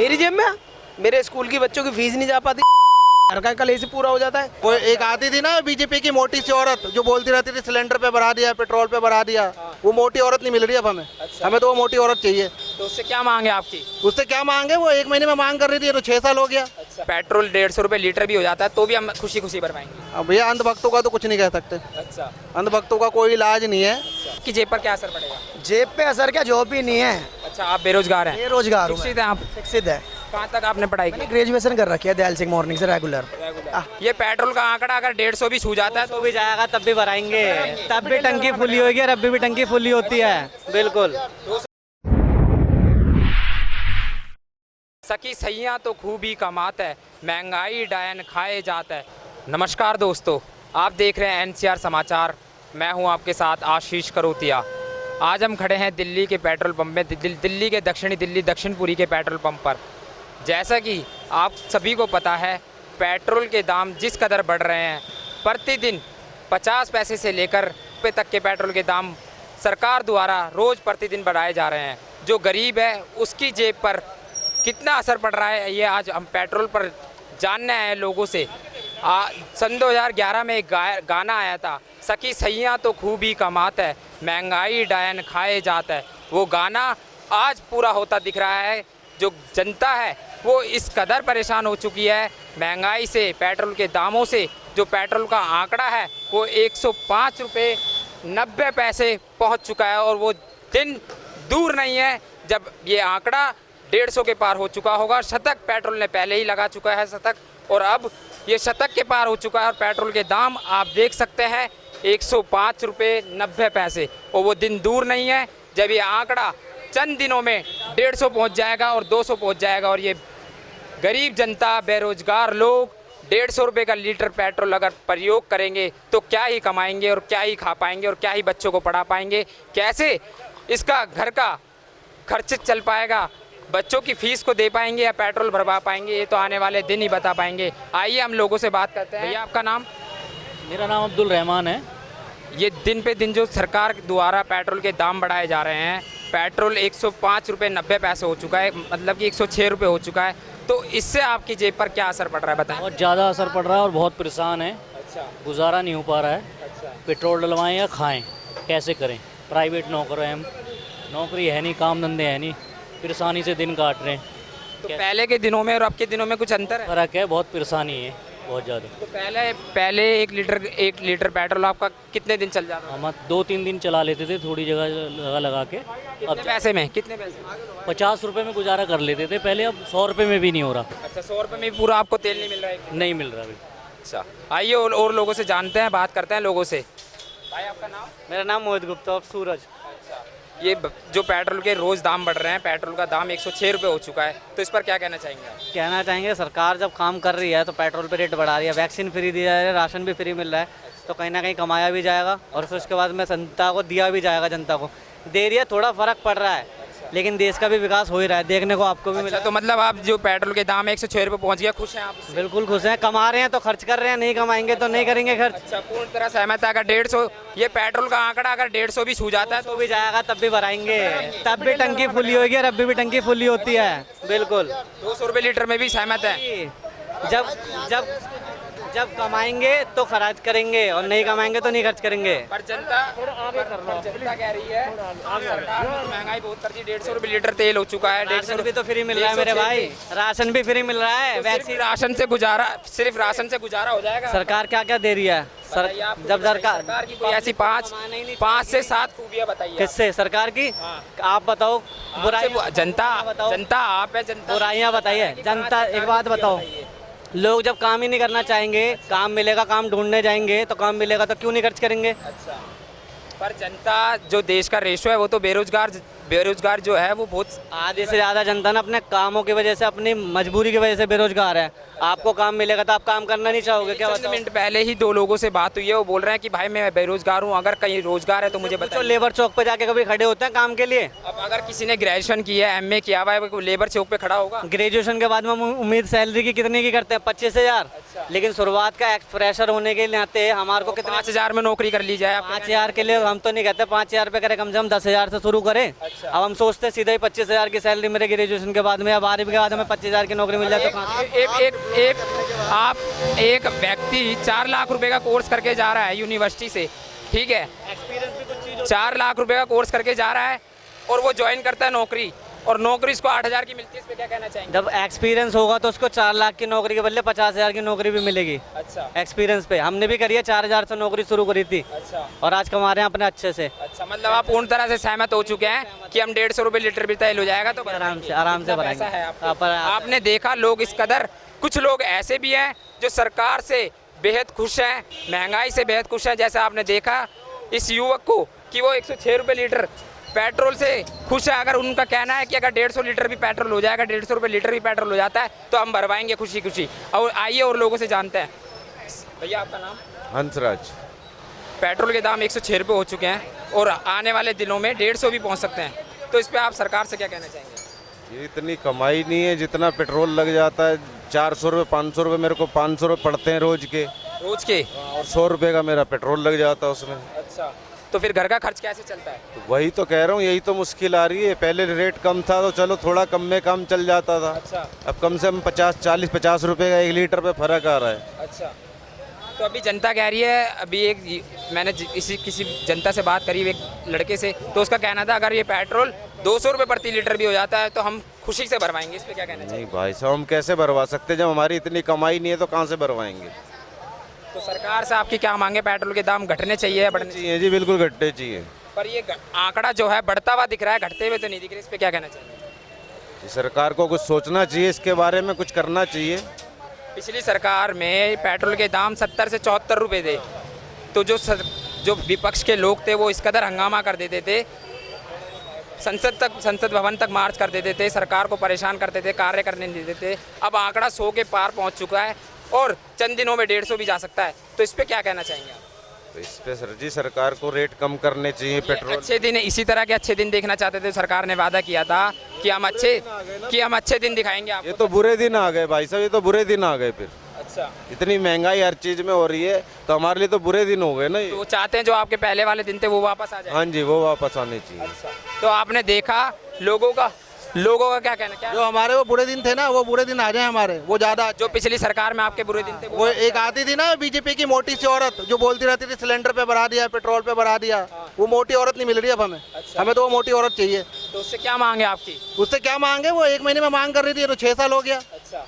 मेरी जेब में, मेरे स्कूल की बच्चों की फीस नहीं जा पाती, घर का कल ऐसे पूरा हो जाता है। वो एक आती थी ना बीजेपी की मोटी सी औरत जो बोलती रहती थी सिलेंडर पे बढ़ा दिया, पेट्रोल पे बढ़ा दिया, वो मोटी औरत नहीं मिल रही अब हमें। हमें तो वो मोटी औरत चाहिए। तो उससे क्या मांगे आपकी? उससे क्या मांगे, वो 1 महीने में मांग कर रही थी, ये तो 6 साल हो गया। पेट्रोल 150 रुपए लीटर भी हो जाता है तो भी हम खुशी खुशी भरवाएंगे। अब भैया अंधभक्तों का तो कुछ नहीं कह सकते। अच्छा, अंधभक्तों का कोई इलाज नहीं है। कि जेब पर क्या असर पड़ेगा? जेब पे असर क्या, जॉब ही नहीं है, अच्छा, आप बेरोजगार हैं? बेरोजगार हूँ शिक्षित हैं आप? शिक्षित है। कहाँ तक आपने पढ़ाई की? ग्रेजुएशन कर रखी है दयाल सिंह मॉर्निंग से रेगुलर। ये पेट्रोल का आंकड़ा अगर 150 भी छू जाता है तो भी जाएगा, तब भी भराएंगे, तब भी टंकी फुली होगी और अभी भी टंकी फुली होती है। बिल्कुल। सखी सैया तो खूब ही कमात है, महंगाई डायन खाए जाता है। नमस्कार दोस्तों, आप देख रहे हैं एनसीआर समाचार। मैं हूं आपके साथ आशीष करोतिया। आज हम खड़े हैं दिल्ली के पेट्रोल पंप में, दिल्ली के दक्षिणपुरी के पेट्रोल पंप पर। जैसा कि आप सभी को पता है, पेट्रोल के दाम जिस कदर बढ़ रहे हैं, प्रतिदिन 50 पैसे से लेकर रुपये तक के पेट्रोल के दाम सरकार द्वारा रोज़ प्रतिदिन बढ़ाए जा रहे हैं। जो गरीब है उसकी जेब पर कितना असर पड़ रहा है, ये आज हम पेट्रोल पर जानना है लोगों से। सन 2011 में एक गाना आया था, सखी सैया तो खूब ही कमात है, महंगाई डायन खाए जाता है। वो गाना आज पूरा होता दिख रहा है। जो जनता है वो इस कदर परेशान हो चुकी है महंगाई से, पेट्रोल के दामों से। जो पेट्रोल का आंकड़ा है वो 105 रुपये 90 पैसे पहुँच चुका है और वो दिन दूर नहीं है जब ये आंकड़ा 150 के पार हो चुका होगा। शतक पेट्रोल ने पहले ही लगा चुका है, शतक, और अब ये शतक के पार हो चुका है। और पेट्रोल के दाम आप देख सकते हैं 105 रुपये 90 पैसे, और वो दिन दूर नहीं है जब ये आंकड़ा चंद दिनों में 150 पहुंच जाएगा और 200 पहुंच जाएगा। और ये गरीब जनता, बेरोजगार लोग 150 रुपये का लीटर पेट्रोल अगर प्रयोग करेंगे तो क्या ही कमाएंगे और क्या ही खा पाएंगे और क्या ही बच्चों को पढ़ा पाएंगे, कैसे इसका घर का खर्च चल पाएगा, बच्चों की फीस को दे पाएंगे या पेट्रोल भरवा पाएंगे, ये तो आने वाले दिन ही बता पाएंगे। आइए हम लोगों से बात करते हैं। भैया आपका नाम? मेरा नाम अब्दुल रहमान है। ये दिन पे दिन जो सरकार द्वारा पेट्रोल के दाम बढ़ाए जा रहे हैं, पेट्रोल 105 रुपये 90 पैसे हो चुका है, मतलब कि 106 रुपये हो चुका है, तो इससे आपकी जेब पर क्या असर पड़ रहा है बताएं? बहुत ज़्यादा असर पड़ रहा है और बहुत परेशान है। अच्छा, गुजारा नहीं हो पा रहा है। अच्छा, पेट्रोल डलवाएं या खाएं, कैसे करें? प्राइवेट नौकर हैं हम, नौकरी है नहीं, काम धंधे है नहीं, परेशानी से दिन काट रहे हैं। तो पहले के दिनों में और अब के दिनों में कुछ अंतर है? फ़र्क है, बहुत परेशानी है, बहुत ज़्यादा। तो पहले 1 लीटर पेट्रोल आपका कितने दिन चल जाता था? हम 2-3 दिन चला लेते थे, थोड़ी जगह लगा के। कितने पैसे में? कितने पैसे? 50 रुपये में गुजारा कर लेते थे पहले, अब 100 रुपये में भी नहीं हो रहा। अच्छा, 100 रुपये में पूरा आपको तेल नहीं मिल रहा है? नहीं मिल रहा अभी। अच्छा, आइए और लोगों से जानते हैं, बात करते हैं लोगों से। भाई आपका नाम? मेरा नाम मोहित गुप्ता और सूरज। ये जो पेट्रोल के रोज़ दाम बढ़ रहे हैं, पेट्रोल का दाम 106 रुपये हो चुका है, तो इस पर क्या कहना चाहेंगे आप? कहना चाहेंगे सरकार जब काम कर रही है तो पेट्रोल पे रेट बढ़ा रही है, वैक्सीन फ्री दिया है, राशन भी फ्री मिल रहा है, तो कहीं ना कहीं कमाया भी जाएगा और फिर उसके बाद में जनता को दिया भी जाएगा। जनता को दे रही है, थोड़ा फ़र्क पड़ रहा है, लेकिन देश का भी विकास हो ही रहा है, देखने को आपको भी मिला। तो मतलब आप जो पेट्रोल के दाम 106 रुपये पहुँच गया, खुश हैं आप? बिल्कुल खुश हैं, कमा रहे हैं तो खर्च कर रहे हैं, नहीं कमाएंगे तो नहीं करेंगे खर्च। अच्छा, पूर्ण तरह सहमत है। अगर 150 ये पेट्रोल का आंकड़ा अगर 150 भी छू जाता है तो भी जाएगा, तब भी भराएंगे, तब भी टंकी फुली होगी और अभी भी टंकी फुली होती है। बिल्कुल। 200 रुपये लीटर में भी सहमत है। जब जब जब कमाएंगे तो खर्च करेंगे और नहीं कमाएंगे तो नहीं खर्च करेंगे। पर जनता कह रही है सरकार ने महंगाई बहुत कर दी, 150 रुपये लीटर तेल हो चुका है, 150 राशन भी तो फ्री मिल रहा है मेरे भाई, राशन भी फ्री मिल रहा है। वैक्सीन राशन से गुजारा हो जाएगा? सरकार क्या क्या दे रही है? जब सरकार की कोई ऐसी 5 से 7 खूबियाँ बताइए। किससे? सरकार की? आप बताओ। जनता आप है, जनता बुराइयाँ बताइए। जनता एक बात बताओ, लोग जब काम ही नहीं करना चाहेंगे, काम मिलेगा, काम ढूंढने जाएंगे तो काम मिलेगा तो क्यों नहीं खर्च करेंगे? अच्छा, पर जनता जो देश का रेशो है वो तो बेरोजगार जो है वो बहुत आधे से ज़्यादा जनता ना अपने कामों की वजह से, अपनी मजबूरी की वजह से बेरोजगार है। आपको काम मिलेगा तो आप काम करना नहीं चाहोगे क्या? चंद मिनट पहले ही 2 लोगों से बात हुई है, वो बोल रहे हैं कि भाई मैं बेरोजगार हूँ, अगर कहीं रोजगार है तो मुझे बताओ। लेबर चौक पे जाके कभी खड़े होते हैं काम के लिए? अब अगर किसी ने ग्रेजुएशन किया है, MA किया हुआ है, वो लेबर चौक पे खड़ा होगा? ग्रेजुएशन के बाद में हम उम्मीद सैलरी की कितने की करते हैं? 25,000। लेकिन शुरुआत का फ्रेशर होने के नाते हमारे को कितना 5,000 में नौकरी कर ली जाए? 5,000 के लिए हम तो नहीं कहते 5,000 पे करें, कम से कम 10,000 से शुरू करें। अब हम सोचते हैं सीधा ही 25,000 की सैलरी मेरे ग्रेजुएशन के बाद में, अब 12वीं के बाद हमें 25,000 की नौकरी मिल जाए तो कहाँ से? एक व्यक्ति 4 लाख रुपए का कोर्स करके जा रहा है यूनिवर्सिटी से, ठीक है, 4 लाख रुपए का कोर्स करके जा रहा है और वो ज्वाइन करता है नौकरी, और नौकरी उसको 8,000 की मिलती है, इस पे क्या कहना चाहेंगे? जब एक्सपीरियंस होगा तो उसको 4 लाख की नौकरी के बदले 50,000 की नौकरी भी मिलेगी। अच्छा एक्सपीरियंस पे हमने भी करी है, 4,000 से नौकरी शुरू करी थी अच्छा और आज कमा रहे हैं अपने अच्छे से। अच्छा, मतलब आप पूर्ण तरह से सहमत हो चुके हैं कि हम 150 रुपये लीटर भी तेल हो जाएगा तो आराम से इतना पैसा है आपको। आपने देखा लोग इस कदर, कुछ लोग ऐसे भी हैं जो सरकार से बेहद खुश हैं, महंगाई से बेहद खुश हैं। जैसे आपने देखा इस युवक को कि वो 106 रुपये लीटर पेट्रोल से खुश है। अगर उनका कहना है कि अगर 150 लीटर भी पेट्रोल हो जाएगा, 150 रुपये लीटर भी पेट्रोल हो जाता है तो हम भरवाएंगे खुशी खुशी। और आइए और लोगों से जानते हैं। भैया आपका नाम? हंसराज। पेट्रोल के दाम 106 रुपये हो चुके हैं और आने वाले दिनों में 150 भी पहुंच सकते हैं, तो इस पर आप सरकार से क्या कहना चाहेंगे? ये इतनी कमाई नहीं है जितना पेट्रोल लग जाता है। 400 रुपये 500 रुपये, मेरे को 500 रुपये पड़ते हैं रोज के, और 100 रुपये का मेरा पेट्रोल लग जाता है उसमें। अच्छा, तो फिर घर का खर्च कैसे चलता है? तो वही तो कह रहा हूँ, यही तो मुश्किल आ रही है। पहले रेट कम था तो चलो थोड़ा कम में काम चल जाता था। अच्छा अब कम से कम 50 रुपये का 1 लीटर पे फर्क आ रहा है। अच्छा, तो अभी जनता कह रही है, अभी मैंने किसी जनता से बात करी, एक लड़के से, तो उसका कहना था अगर ये पेट्रोल 200 रुपये प्रति लीटर भी हो जाता है तो हम खुशी से भरवाएंगे। इस पर क्या कहना चाहिए? नहीं भाई साहब, हम कैसे भरवा सकते, जब हमारी इतनी कमाई नहीं है तो कहाँ से भरवाएंगे। तो सरकार से आपकी क्या मांगे? पेट्रोल के दाम घटने चाहिए या बढ़ने चाहिए? चाहिए जी, बिल्कुल घटने चाहिए। पर ये आंकड़ा जो है बढ़ता हुआ दिख रहा है, घटते हुए तो नहीं दिख रहा। इस पर क्या कहना चाहिए? सरकार को कुछ सोचना चाहिए, इसके बारे में कुछ करना चाहिए। पिछली सरकार में पेट्रोल के दाम 70 से 74 रुपये थे, तो जो विपक्ष के लोग थे वो इस कदर हंगामा कर देते थे, संसद भवन तक मार्च कर देते थे, सरकार को परेशान करते थे, कार्य करने नहीं देते थे। अब आंकड़ा 100 के पार पहुंच चुका है और चंद दिनों में 150 भी जा सकता है, तो इस पे क्या कहना चाहेंगे आप? तो इस पे सर जी सरकार को रेट कम करने चाहिए पेट्रोल। अच्छे दिन, इसी तरह के अच्छे दिन देखना चाहते थे। सरकार ने वादा किया था कि हम अच्छे दिन दिखाएंगे आपको। ये तो बुरे दिन आ गए भाई साहब, ये तो बुरे दिन आ गए फिर। अच्छा, इतनी महंगाई हर चीज में हो रही है तो हमारे लिए तो बुरे दिन हो गए ना ये। तो वो चाहते हैं जो आपके पहले वाले दिन थे वो वापस आ जाए। हाँ जी, वो वापस आने चाहिए। तो आपने देखा लोगों का क्या कहना? क्या जो हमारे वो बुरे दिन थे ना, वो बुरे दिन आ जाए हमारे, वो ज़्यादा। जो पिछली सरकार में आपके बुरे दिन थे वो एक आती थी ना बीजेपी की मोटी सी औरत जो बोलती रहती थी सिलेंडर पे बढ़ा दिया, पेट्रोल पे बढ़ा दिया, वो मोटी औरत नहीं मिल रही अब हमें। हमें तो वो मोटी औरत चाहिए। तो उससे क्या मांगे आपकी? उससे क्या मांगे, वो 1 महीने में मांग कर रही थी, तो 6 साल हो गया। अच्छा,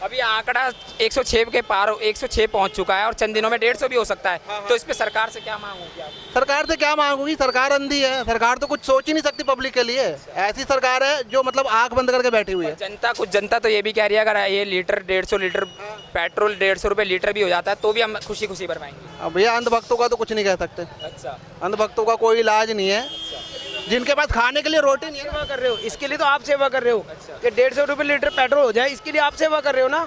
अभी आंकड़ा 106 के पार, 106 पहुंच चुका है और चंद दिनों में 150 भी हो सकता है। तो इस पे सरकार से क्या मांग होगी आपकी? सरकार से क्या मांग होगी? सरकार अंधी है, सरकार तो कुछ सोच ही नहीं सकती पब्लिक के लिए। ऐसी सरकार है जो मतलब आंख बंद करके बैठी हुई है। कुछ जनता तो ये भी कह रही है अगर ये लीटर 150 लीटर पेट्रोल 150 रुपये लीटर भी हो जाता है तो भी हम खुशी खुशी भरवाएंगे। अब भैया अंधभक्तों का तो कुछ नहीं कह सकते। अच्छा, अंधभक्तों का कोई इलाज नहीं है, जिनके पास खाने के लिए रोटी नहीं है। सेवा कर रहे हो, इसके लिए तो आप सेवा कर रहे हो कि 150 रुपये लीटर पेट्रोल हो जाए, इसके लिए आप सेवा कर रहे हो ना।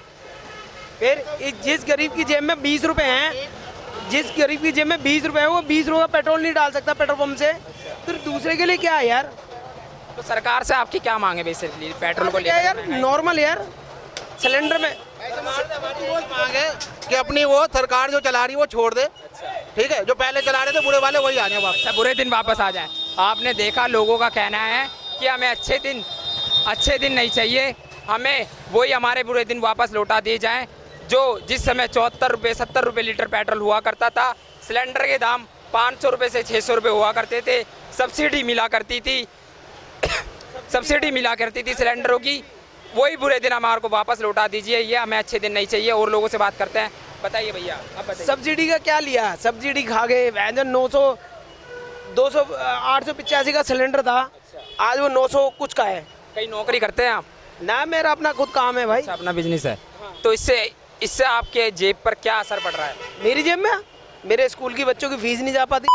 फिर जिस गरीब की जेब में 20 रुपए हैं, जिस गरीब की जेब में 20 रुपए है, वो 20 रुपये पेट्रोल नहीं डाल सकता पेट्रोल पंप से, फिर दूसरे के लिए क्या है यार? तो सरकार से आपकी क्या मांगे बेसिकली पेट्रोल को क्या लेकर? यार, नॉर्मल यार, सिलेंडर में मांग है कि अपनी वो सरकार जो चला रही है वो छोड़ दे, ठीक है, जो पहले चला रहे थे बुरे वाले वही आ जाए वापस। अच्छा, बुरे दिन वापस आ जाए। आपने देखा लोगों का कहना है कि हमें अच्छे दिन नहीं चाहिए, हमें वही हमारे बुरे दिन वापस लौटा दिए जाएं, जो जिस समय 74 रुपये 70 रुपये लीटर पेट्रोल हुआ करता था, सिलेंडर के दाम 500 रुपये से 600 रुपये हुआ करते थे, सब्सिडी मिला करती थी सिलेंडरों की, वही बुरे दिन हमारे को वापस लौटा दीजिए। ये हमें अच्छे दिन नहीं चाहिए। और लोगों से बात करते हैं। बताइए भैया, आप बताइए। सब्सिडी का क्या लिया? सब्सिडी खा गए। व्यंजन 900 200 885 का सिलेंडर था, आज वो 900 कुछ का है। कहीं नौकरी करते हैं आप? ना, मेरा अपना खुद काम है भाई। अच्छा, अपना बिजनेस है। तो इससे आपके जेब पर क्या असर पड़ रहा है? मेरी जेब में मेरे स्कूल की बच्चों की फीस नहीं जा पाती,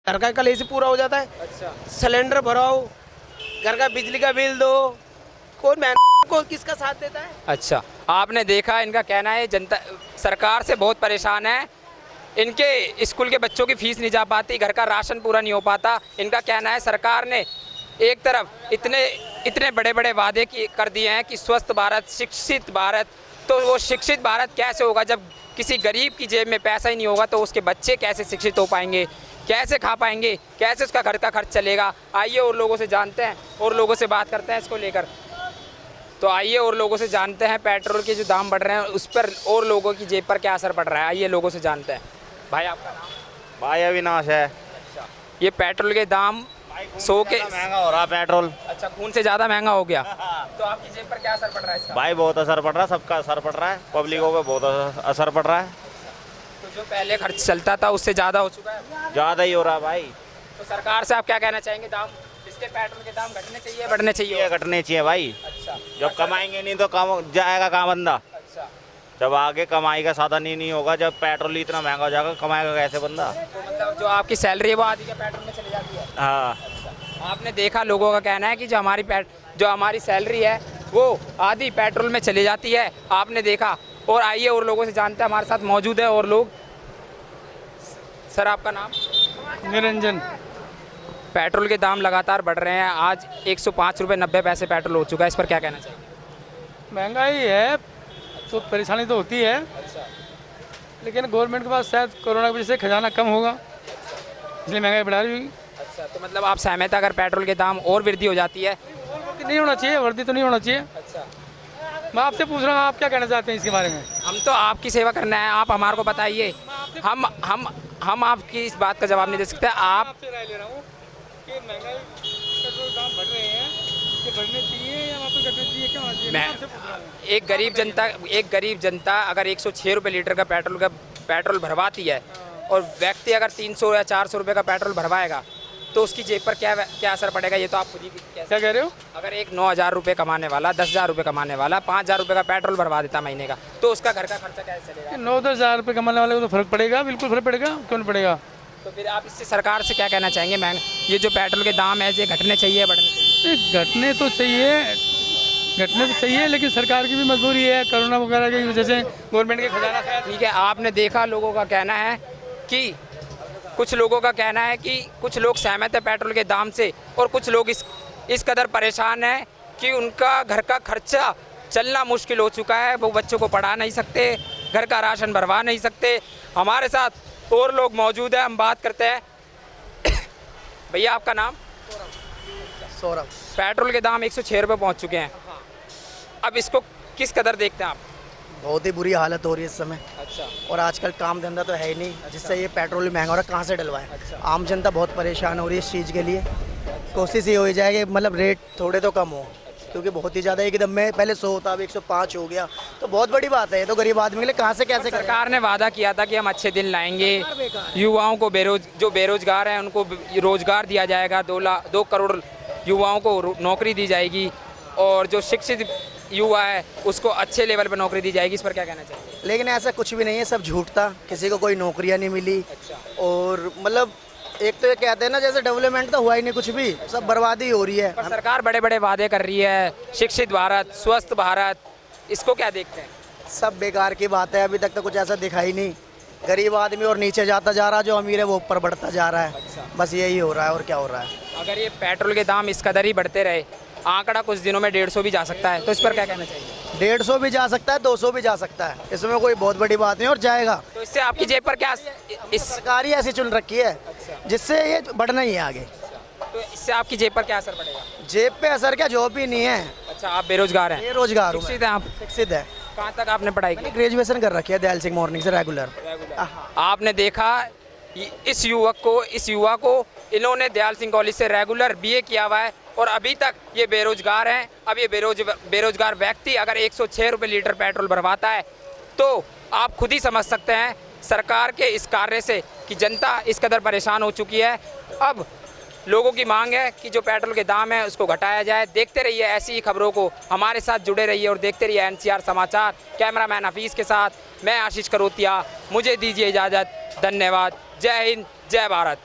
घर का कलेश पूरा हो जाता है। अच्छा, सिलेंडर भराओ, घर का बिजली का बिल दो, कौन को किसका साथ देता है? अच्छा, आपने देखा इनका कहना है जनता सरकार से बहुत परेशान है, इनके स्कूल के बच्चों की फीस नहीं जा पाती, घर का राशन पूरा नहीं हो पाता। इनका कहना है सरकार ने एक तरफ इतने बड़े बड़े वादे कर दिए हैं कि स्वस्थ भारत, शिक्षित भारत, तो वो शिक्षित भारत कैसे होगा जब किसी गरीब की जेब में पैसा ही नहीं होगा, तो उसके बच्चे कैसे शिक्षित हो पाएंगे? कैसे खा पाएंगे, कैसे उसका घर का खर्च चलेगा। आइए और लोगों से जानते हैं और लोगों से बात करते हैं इसको लेकर। तो आइए और लोगों से जानते हैं पेट्रोल के जो दाम बढ़ रहे हैं उस पर और लोगों की जेब पर क्या असर पड़ रहा है। आइए लोगों से जानते हैं। भाई आपका नाम? भाई अविनाश है। ये पेट्रोल के दाम 100 के महंगा हो रहा पेट्रोल। अच्छा, खून से ज़्यादा महंगा हो गया। तो आपकी जेब पर क्या असर पड़ रहा है इसका? भाई बहुत असर पड़ रहा है, सबका असर पड़ रहा है, पब्लिकों पे बहुत असर पड़ रहा है। तो जो पहले खर्च चलता था उससे ज़्यादा हो चुका है। ज़्यादा ही हो रहा है भाई। तो सरकार से आप क्या कहना चाहेंगे? दाम इसके पेट्रोल के दाम घटने चाहिए, बढ़ने चाहिए? ये घटने चाहिए भाई। अच्छा, जब कमाएंगे नहीं तो काम जाएगा कहाँ बंदा। अच्छा। जब आगे कमाई का साधन ही नहीं होगा, जब पेट्रोल ही इतना महंगा हो जाएगा, कमाएगा कैसे बंदा। तो मतलब जो आपकी सैलरी है वो आधी के पेट्रोल में चली जाती है। हाँ, आपने देखा लोगों का कहना है कि जो हमारी सैलरी है वो आधी पेट्रोल में चली जाती है। आपने देखा। और आइए और लोगों से जानते हैं, हमारे साथ मौजूद है और लोग। सर आपका नाम? निरंजन। पेट्रोल के दाम लगातार बढ़ रहे हैं। आज 105 रुपये 90 पैसे पेट्रोल हो चुका है, इस पर क्या कहना चाहिए? महंगाई है तो परेशानी तो होती है, लेकिन गवर्नमेंट के पास शायद कोरोना की वजह से खजाना कम होगा, इसलिए महंगाई बढ़ा रही होगी। अच्छा, तो मतलब आप सहमत हैं अगर पेट्रोल के दाम और वृद्धि हो जाती है? नहीं होना चाहिए, वर्दी तो नहीं होना चाहिए। अच्छा, मैं आपसे पूछ रहा हूँ आप क्या कहना चाहते हैं इसके बारे में? हम तो आपकी सेवा करना है, आप हमारे को बताइए। हम आपकी इस बात का जवाब नहीं दे सकते। आप आपसे राय ले रहा हूँ कि महंगाई पेट्रोल दाम बढ़ रहे हैं, ये बढ़ने चाहिए या वापस घटने चाहिए, क्या होना चाहिए? मैं आपसे पूछ रहा हूँ। एक गरीब जनता अगर 106 रुपये लीटर का पेट्रोल भरवाती है और व्यक्ति अगर 300 या 400 रुपये का पेट्रोल भरवाएगा तो उसकी जेब पर क्या असर पड़ेगा, ये तो आप खुद ही क्या कह रहे हो? अगर एक 9,000 रुपये कमाने वाला, 10,000 रुपये कमाने वाला 5,000 रुपये का पेट्रोल भरवा देता महीने का, तो उसका घर का खर्चा कैसे चलेगा? 9-10 हज़ार रुपये कमाने वाले को तो फर्क पड़ेगा, बिल्कुल फर्क पड़ेगा, क्यों नहीं पड़ेगा? तो फिर आप इससे सरकार से क्या कहना चाहेंगे? ये जो पेट्रोल के दाम है ये घटने चाहिए, बढ़ने चाहिए? घटने तो चाहिए, लेकिन सरकार की भी मजबूरी है, कोरोना वगैरह की वजह से गवर्नमेंट के खजाना शायद। ठीक है, आपने देखा लोगों का कहना है कि कुछ लोगों का कहना है कि कुछ लोग सहमत है पेट्रोल के दाम से और कुछ लोग इस कदर परेशान हैं कि उनका घर का खर्चा चलना मुश्किल हो चुका है। वो बच्चों को पढ़ा नहीं सकते, घर का राशन भरवा नहीं सकते। हमारे साथ और लोग मौजूद हैं, हम बात करते हैं। भैया आपका नाम? सौरभ। पेट्रोल के दाम 106 रुपये पहुँच चुके हैं। अब इसको किस कदर देखते हैं आप? बहुत ही बुरी हालत हो रही है इस समय। अच्छा, और आजकल काम धंधा तो है ही नहीं, जिससे ये पेट्रोल भी महंगा हो रहा है, कहाँ से डलवाएं। आम जनता बहुत परेशान हो रही है इस चीज़ के लिए। कोशिश ये हो जाए कि मतलब रेट थोड़े तो कम हो, क्योंकि बहुत ही ज़्यादा एकदम में पहले 100 था, अब 105 हो गया, तो बहुत बड़ी बात है। ये तो गरीब आदमी के लिए कहाँ से कैसे करें। सरकार ने वादा किया था कि हम अच्छे दिन लाएंगे, युवाओं को जो बेरोजगार हैं उनको रोजगार दिया जाएगा, 2 करोड़ युवाओं को नौकरी दी जाएगी और जो शिक्षित युवा है उसको अच्छे लेवल पर नौकरी दी जाएगी। इस पर क्या कहना चाहिए? लेकिन ऐसा कुछ भी नहीं है, सब झूठ था, किसी को कोई नौकरियां नहीं मिली। और मतलब एक तो ये कहते हैं ना, जैसे डेवलपमेंट तो हुआ ही नहीं, कुछ भी सब बर्बादी हो रही है। पर सरकार बड़े बड़े वादे कर रही है, शिक्षित भारत, स्वस्थ भारत, इसको क्या देखते हैं? सब बेकार की बात है, अभी तक तो कुछ ऐसा दिखा ही नहीं। गरीब आदमी और नीचे जाता जा रहा है, जो अमीर है वो ऊपर बढ़ता जा रहा है। बस यही हो रहा है और क्या हो रहा है। अगर ये पेट्रोल के दाम इस कदर ही बढ़ते रहे, आंकड़ा कुछ दिनों में 150 भी जा सकता है, तो इस पर क्या कहना चाहिए? 150 भी जा सकता है, 200 भी जा सकता है, इसमें कोई बहुत बड़ी बात नहीं, और जाएगा। तो इससे आपकी जेब पर क्या सरकार ही ऐसी चुन रखी है जिससे ये बढ़ना ही है आगे। तो इससे आपकी जेब पर क्या असर पड़ेगा? जेब पे असर क्या, जॉब ही नहीं है। अच्छा, आप बेरोजगार हैं? बेरोजगार हूँ। शिक्षित हैं आप? शिक्षित है। कहाँ तक आपने पढ़ाई की? ग्रेजुएशन कर रखी है दयाल सिंह मॉर्निंग से रेगुलर। आपने देखा इस युवा को इन्होंने दयाल सिंह कॉलेज से रेगुलर BA किया हुआ है और अभी तक ये बेरोजगार हैं। अब ये बेरोजगार व्यक्ति अगर 106 रुपये लीटर पेट्रोल भरवाता है तो आप खुद ही समझ सकते हैं सरकार के इस कार्य से कि जनता इस कदर परेशान हो चुकी है। अब लोगों की मांग है कि जो पेट्रोल के दाम है उसको घटाया जाए। देखते रहिए ऐसी ही खबरों को, हमारे साथ जुड़े रहिए और देखते रहिए NCR समाचार। कैमरामैन हफीज़ के साथ मैं आशीष करोतिया, मुझे दीजिए इजाज़त। धन्यवाद। जय हिंद, जय भारत।